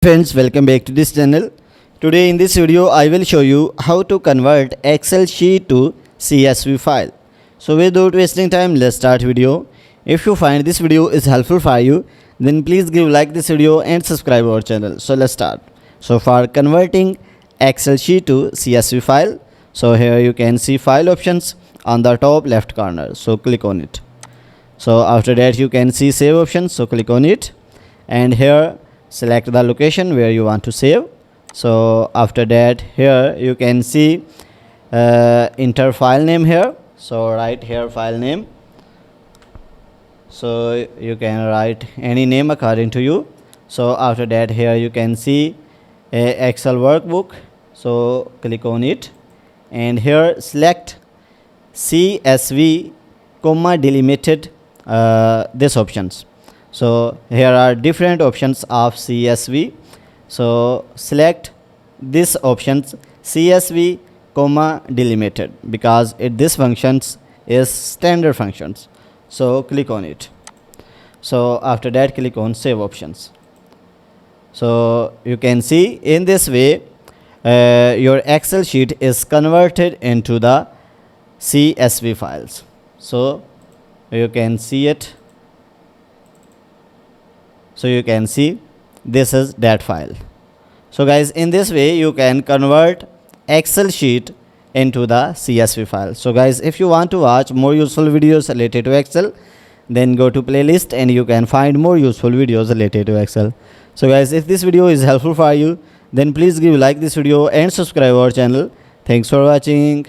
Friends, welcome back to this channel. Today in this video I will show you how to convert Excel sheet to CSV file. So without wasting time, let's start video. If you find this video is helpful for you, then please give like this video and subscribe our channel. So let's start. So for converting Excel sheet to CSV file, so here you can see file options on the top left corner. So click on it. So after that you can see save options. So click on it, and here select the location where you want to save. So after that here you can see enter file name here. So write here file name. So you can write any name according to you. So after that here you can see a Excel workbook. So click on it, and here select CSV comma delimited this options. So here are different options of CSV. So select this options CSV comma delimited because this functions is standard functions. So click on it. So after that click on save options. So you can see in this way your Excel sheet is converted into the CSV files. So you can see it. So you can see this is that file. So guys, in this way you can convert Excel sheet into the CSV file. So guys, if you want to watch more useful videos related to Excel, then go to playlist and you can find more useful videos related to Excel. So guys, if this video is helpful for you, then please give like this video and subscribe our channel. Thanks for watching.